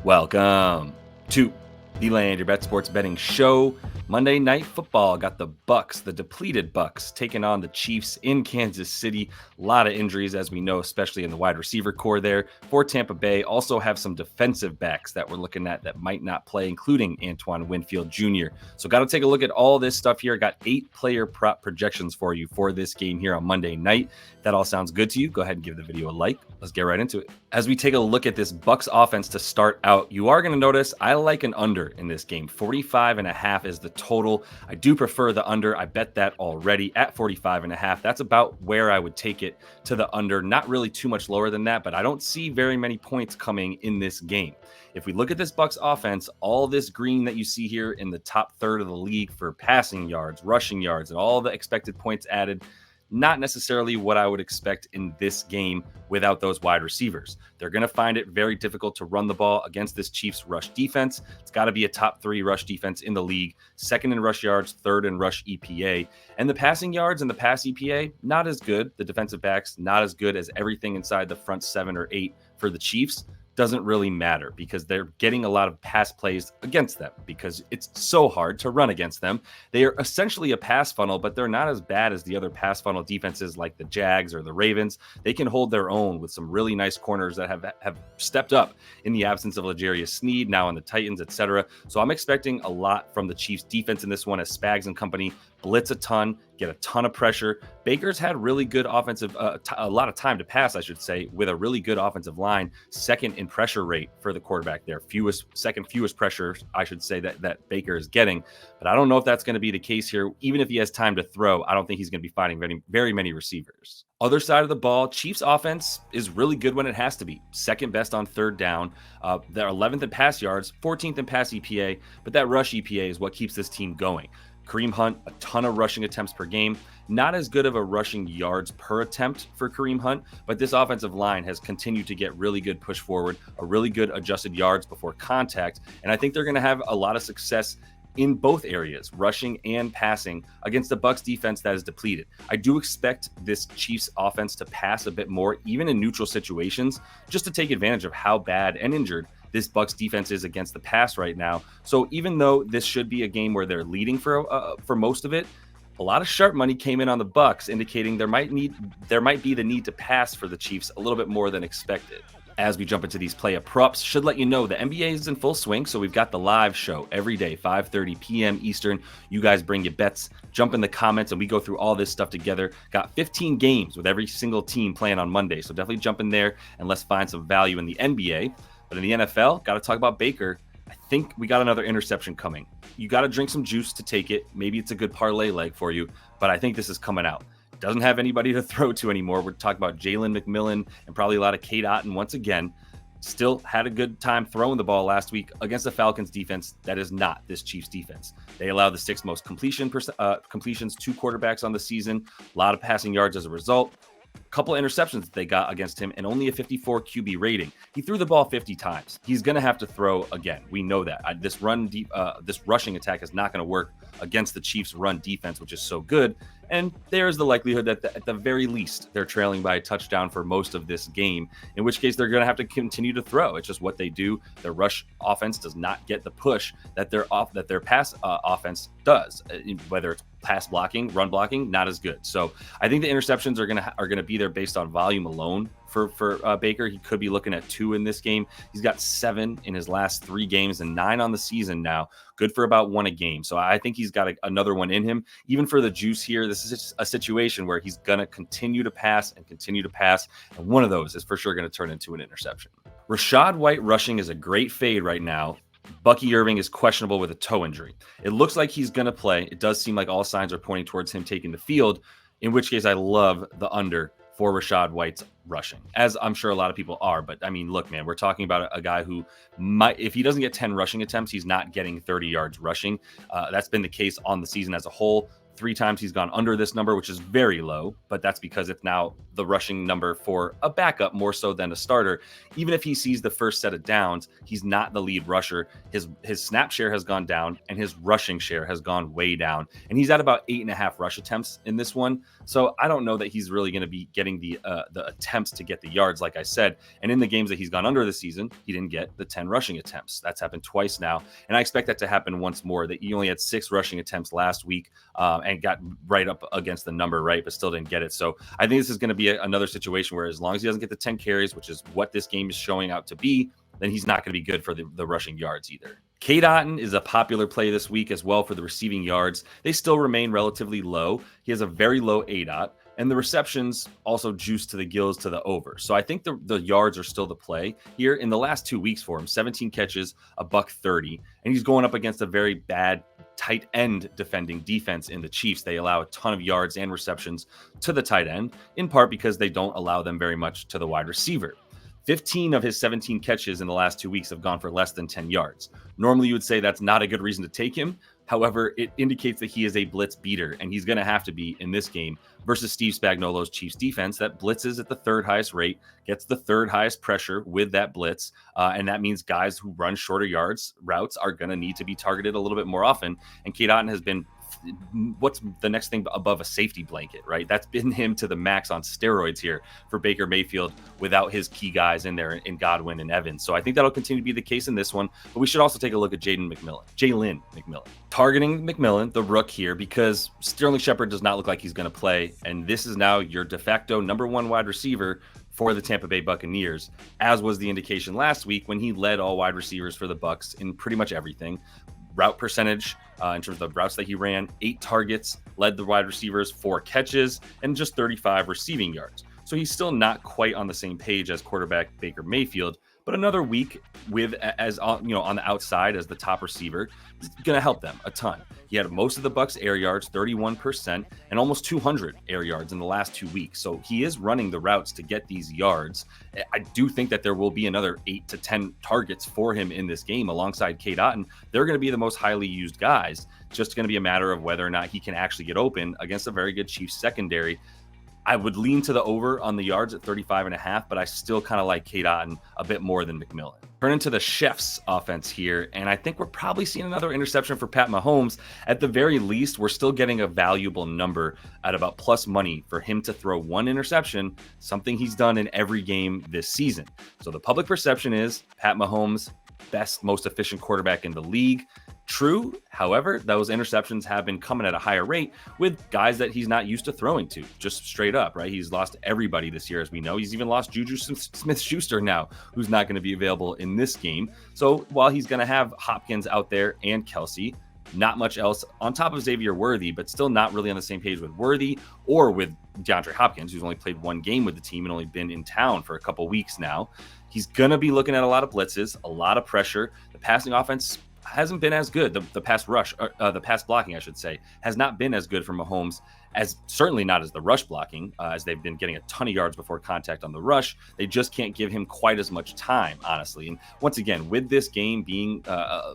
Welcome to the Land Your Bet Sports Betting Show. Monday Night Football got the Bucs, the depleted Bucs, taking on the Chiefs in Kansas City. A lot of injuries, as we know, especially in the wide receiver core there for Tampa Bay. Also have some defensive backs that we're looking at that might not play, including Antoine Winfield Jr. So got to take a look at all this stuff here. Got 8 player prop projections for you for this game here on Monday night. If that all sounds good to you, go ahead and give the video a like. Let's get right into it. As we take a look at this Bucs offense to start out, you are going to notice I like an under in this game. 45.5 is the total. I do prefer the under. I bet that already at 45.5. That's about where I would take it to the under. Not really too much lower than that, but I don't see very many points coming in this game. If we look at this Bucs offense, all this green that you see here in the top third of the league for passing yards, rushing yards, and all the expected points added, not necessarily what I would expect in this game without those wide receivers. They're going to find it very difficult to run the ball against this Chiefs rush defense. It's got to be a top 3 rush defense in the league, second in rush yards, third in rush EPA. And the passing yards and the pass EPA, not as good. The defensive backs, not as good as everything inside the front 7 or 8 for the Chiefs. Doesn't really matter because they're getting a lot of pass plays against them because it's so hard to run against them. They are essentially a pass funnel, but they're not as bad as the other pass funnel defenses like the Jags or the Ravens. They can hold their own with some really nice corners that have stepped up in the absence of L'Jarius Sneed, now on the Titans, etc. So I'm expecting a lot from the Chiefs defense in this one as Spags and company blitz a ton, get a ton of pressure. Baker's had really good offensive, a lot of time to pass, I should say, with a really good offensive line, second in pressure rate for the quarterback there. Second fewest pressure, I should say, that Baker is getting. But I don't know if that's going to be the case here. Even if he has time to throw, I don't think he's going to be finding very many receivers. Other side of the ball, Chiefs offense is really good when it has to be. Second best on third down. They're 11th in pass yards, 14th in pass EPA, but that rush EPA is what keeps this team going. Kareem Hunt, a ton of rushing attempts per game. Not as good of a rushing yards per attempt for Kareem Hunt, but this offensive line has continued to get really good push forward, a really good adjusted yards before contact, and I think they're going to have a lot of success in both areas, rushing and passing, against the Bucs defense that is depleted. I do expect this Chiefs offense to pass a bit more, even in neutral situations, just to take advantage of how bad and injured this Bucs defense is against the pass right now. So even though this should be a game where they're leading for most of it, a lot of sharp money came in on the Bucs, indicating there might be the need to pass for the Chiefs a little bit more than expected. As we jump into these play of props, should let you know the NBA is in full swing, so we've got the live show every day, 5:30 p.m. Eastern. You guys bring your bets, jump in the comments, and we go through all this stuff together. Got 15 games with every single team playing on Monday, so definitely jump in there and let's find some value in the NBA. But in the NFL, got to talk about Baker. I think we got another interception coming. You got to drink some juice to take it. Maybe it's a good parlay leg for you, but I think this is coming out. Doesn't have anybody to throw to anymore. We're talking about Jalen McMillan and probably a lot of Cade Otton once again. Still had a good time throwing the ball last week against the Falcons defense. That is not this Chiefs defense. They allow the 6th most completions to quarterbacks on the season. A lot of passing yards as a result. Couple of interceptions that they got against him and only a 54 QB rating. He threw the ball 50 times. He's going to have to throw again. We know that. This rushing attack is not going to work against the Chiefs' run defense, which is so good. And there's the likelihood that at the very least, they're trailing by a touchdown for most of this game, in which case they're going to have to continue to throw. It's just what they do. Their rush offense does not get the push that their pass offense does. Whether it's pass blocking, run blocking, not as good. So I think the interceptions are going to be there based on volume alone. For Baker, he could be looking at 2 in this game. He's got 7 in his last 3 games and 9 on the season now. Good for about 1 a game. So I think he's got another one in him. Even for the juice here, this is a situation where he's going to continue to pass. And one of those is for sure going to turn into an interception. Rachaad White rushing is a great fade right now. Bucky Irving is questionable with a toe injury. It looks like he's going to play. It does seem like all signs are pointing towards him taking the field, in which case I love the under for Rachaad White's rushing, as I'm sure a lot of people are. But I mean, look, man, we're talking about a guy who might, if he doesn't get 10 rushing attempts, he's not getting 30 yards rushing. That's been the case on the season as a whole. 3 times he's gone under this number, which is very low, but that's because it's now the rushing number for a backup more so than a starter. Even if he sees the first set of downs, he's not the lead rusher. His snap share has gone down and his rushing share has gone way down. And he's at about 8.5 rush attempts in this one. So I don't know that he's really going to be getting the attempts to get the yards, like I said. And in the games that he's gone under this season, he didn't get the 10 rushing attempts. That's happened twice now. And I expect that to happen once more. That he only had 6 rushing attempts last week and got right up against the number, right, but still didn't get it. So I think this is going to be another situation where as long as he doesn't get the 10 carries, which is what this game is showing out to be, then he's not going to be good for the rushing yards either. Cade Otton is a popular play this week as well for the receiving yards. They still remain relatively low. He has a very low ADOT, and the receptions also juice to the gills to the over. So I think the yards are still the play here. In the last 2 weeks for him, 17 catches, a $130, and he's going up against a very bad tight end defending defense in the Chiefs. They allow a ton of yards and receptions to the tight end, in part because they don't allow them very much to the wide receiver. 15 of his 17 catches in the last 2 weeks have gone for less than 10 yards. Normally, you would say that's not a good reason to take him. However, it indicates that he is a blitz beater, and he's going to have to be in this game versus Steve Spagnuolo's Chiefs defense that blitzes at the 3rd highest rate, gets the 3rd highest pressure with that blitz, and that means guys who run shorter yards routes are going to need to be targeted a little bit more often. And Cade Otton has been what's the next thing above a safety blanket, right? That's been him to the max on steroids here for Baker Mayfield without his key guys in there in Godwin and Evans. So I think that'll continue to be the case in this one, but we should also take a look at Jalen McMillan. Targeting McMillan, the rook here, because Sterling Shepard does not look like he's going to play, and this is now your de facto number 1 wide receiver for the Tampa Bay Buccaneers, as was the indication last week when he led all wide receivers for the Bucs in pretty much everything. Route percentage, in terms of the routes that he ran, 8 targets, led the wide receivers, 4 catches, and just 35 receiving yards. So he's still not quite on the same page as quarterback Baker Mayfield, but another week with as on the outside as the top receiver is going to help them a ton. He had most of the Bucs air yards, 31%, and almost 200 air yards in the last 2 weeks. So he is running the routes to get these yards. I do think that there will be another 8 to 10 targets for him in this game alongside Cade Otton. They're going to be the most highly used guys. It's just going to be a matter of whether or not he can actually get open against a very good Chiefs secondary. I would lean to the over on the yards at 35.5, but I still kind of like Cade Otton a bit more than McMillan. Turn into the Chefs offense here, and I think we're probably seeing another interception for Pat Mahomes. At the very least, we're still getting a valuable number at about plus money for him to throw 1 interception, something he's done in every game this season. So the public perception is Pat Mahomes, best, most efficient quarterback in the league. True, however, those interceptions have been coming at a higher rate with guys that he's not used to throwing to, just straight up, right? He's lost everybody this year, as we know. He's even lost Juju Smith-Schuster now, who's not going to be available in this game. So while he's going to have Hopkins out there and Kelsey, not much else on top of Xavier Worthy, but still not really on the same page with Worthy or with DeAndre Hopkins, who's only played 1 game with the team and only been in town for a couple weeks now. He's going to be looking at a lot of blitzes, a lot of pressure. The passing offense hasn't been as good. The pass rush, the pass blocking, I should say, has not been as good for Mahomes, as certainly not as the rush blocking, as they've been getting a ton of yards before contact on the rush. They just can't give him quite as much time, honestly. And once again, with this game being a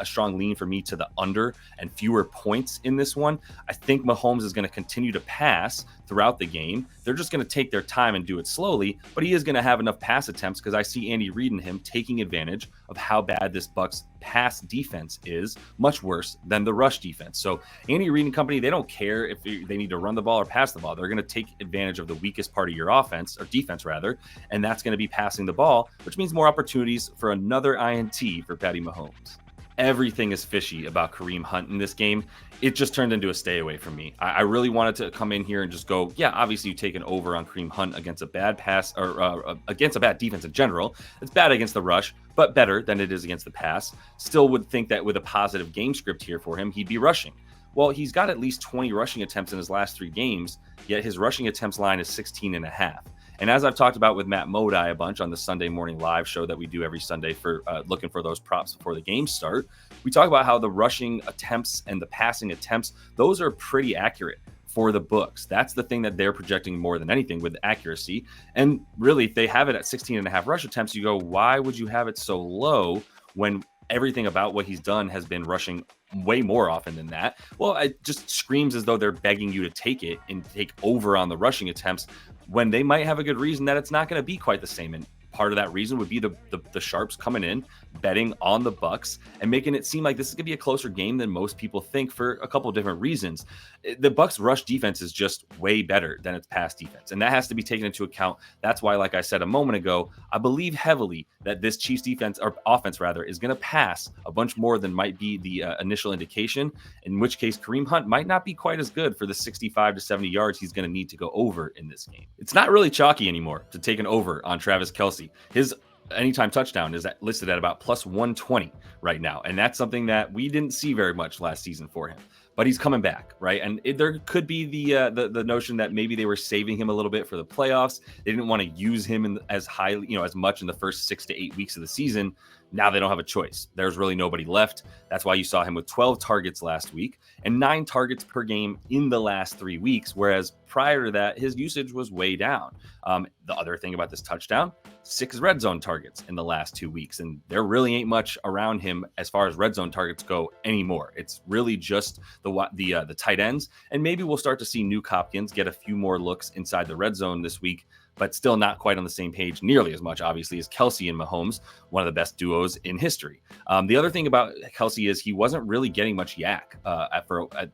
strong lean for me to the under and fewer points in this one, I think Mahomes is going to continue to pass throughout the game. They're just going to take their time and do it slowly, but he is going to have enough pass attempts because I see Andy Reid and him taking advantage of how bad this Bucs pass defense is, much worse than the rush defense. So Andy Reid and company, they don't care if they need to run the ball or pass the ball. They're going to take advantage of the weakest part of your offense, or defense rather, and that's going to be passing the ball, which means more opportunities for another INT for Patty Mahomes. Everything is fishy about Kareem Hunt in this game. It just turned into a stay away from me. I really wanted to come in here and just go, yeah, obviously you take an over on Kareem Hunt against a bad pass, or against a bad defense in general. It's bad against the rush, but better than it is against the pass. Still would think that with a positive game script here for him, he'd be rushing. Well, he's got at least 20 rushing attempts in his last 3 games, yet his rushing attempts line is 16.5. And as I've talked about with Matt Modai a bunch on the Sunday morning live show that we do every Sunday for looking for those props before the games start, we talk about how the rushing attempts and the passing attempts, those are pretty accurate for the books. That's the thing that they're projecting more than anything with accuracy. And really, if they have it at 16.5 rush attempts, you go, why would you have it so low when everything about what he's done has been rushing way more often than that. Well, it just screams as though they're begging you to take it and take over on the rushing attempts when they might have a good reason that it's not going to be quite the same. And part of that reason would be the sharps coming in, betting on the Bucs, and making it seem like this is going to be a closer game than most people think for a couple of different reasons. The Bucs rush defense is just way better than its pass defense, and that has to be taken into account. That's why, like I said a moment ago, I believe heavily that this Chiefs defense, or offense rather, is going to pass a bunch more than might be the initial indication, in which case Kareem Hunt might not be quite as good for the 65 to 70 yards he's going to need to go over in this game. It's not really chalky anymore to take an over on Travis Kelce. His anytime touchdown is listed at about plus 120 right now. And that's something that we didn't see very much last season for him. But he's coming back, right? And there could be the notion that maybe they were saving him a little bit for the playoffs. They didn't want to use him as highly, as much in the first 6 to 8 weeks of the season. Now they don't have a choice. There's really nobody left. That's why you saw him with 12 targets last week and 9 targets per game in the last 3 weeks, whereas prior to that, his usage was way down. The other thing about this touchdown, 6 red zone targets in the last 2 weeks, and there really ain't much around him as far as red zone targets go anymore. It's really just the tight ends, and maybe we'll start to see Nuke Hopkins get a few more looks inside the red zone this week, but still not quite on the same page nearly as much, obviously, as Kelce and Mahomes, one of the best duos in history. The other thing about Kelce is he wasn't really getting much yak at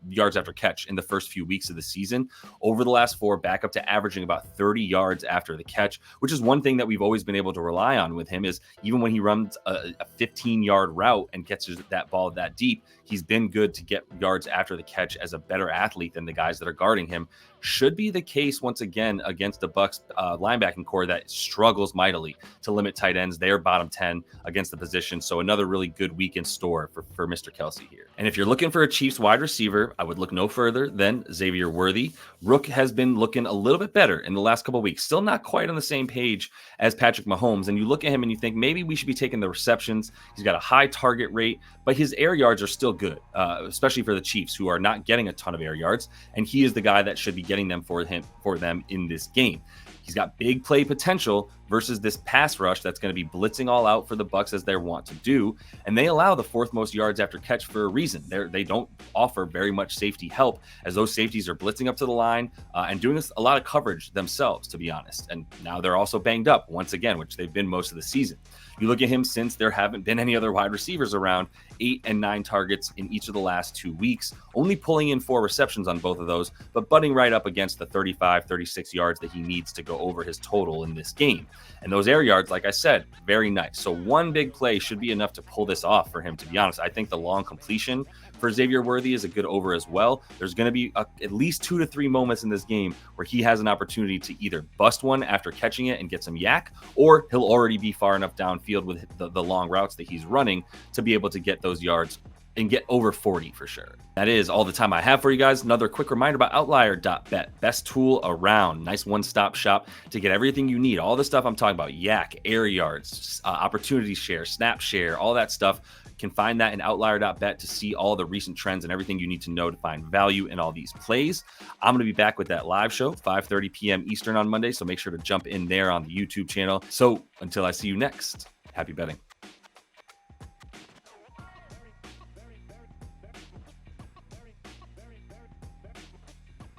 yards after catch in the first few weeks of the season. Over the last 4, back up to averaging about 30 yards after the catch, which is one thing that we've always been able to rely on with him, is even when he runs a 15-yard route and catches that ball that deep, he's been good to get yards after the catch as a better athlete than the guys that are guarding him. Should be the case once again against the Bucs linebacking core that struggles mightily to limit tight ends. They're bottom 10 against the position. So another really good week in store for Mr. Kelce here. And if you're looking for a Chiefs wide receiver, I would look no further than Xavier Worthy. Rook has been looking a little bit better in the last couple of weeks. Still not quite on the same page as Patrick Mahomes. And you look at him and you think maybe we should be taking the receptions. He's got a high target rate, but his air yards are still good, especially for the Chiefs, who are not getting a ton of air yards. And he is the guy that should be getting them for them in this game. He's got big play potential versus this pass rush that's going to be blitzing all out for the Bucs as they want to do. And they allow the 4th most yards after catch for a reason. They don't offer very much safety help, as those safeties are blitzing up to the line and doing a lot of coverage themselves, to be honest. And now they're also banged up once again, which they've been most of the season. You look at him since there haven't been any other wide receivers around, 8 and 9 targets in each of the last 2 weeks, only pulling in 4 receptions on both of those, but butting right up against the 35, 36 yards that he needs to go over his total in this game. And those air yards, like I said, very nice. So one big play should be enough to pull this off for him, to be honest. I think the long completion for Xavier Worthy is a good over as well. There's going to be at least 2 to 3 moments in this game where he has an opportunity to either bust one after catching it and get some yak, or he'll already be far enough downfield with the long routes that he's running to be able to get those yards and get over 40 for sure. That is all the time I have for you guys. Another quick reminder about Outlier.bet. Best tool around. Nice one-stop shop to get everything you need. All the stuff I'm talking about, yak, air yards, opportunity share, snap share, all that stuff. You can find that in Outlier.bet to see all the recent trends and everything you need to know to find value in all these plays. I'm going to be back with that live show, 5:30 p.m. Eastern on Monday, so make sure to jump in there on the YouTube channel. So until I see you next, happy betting.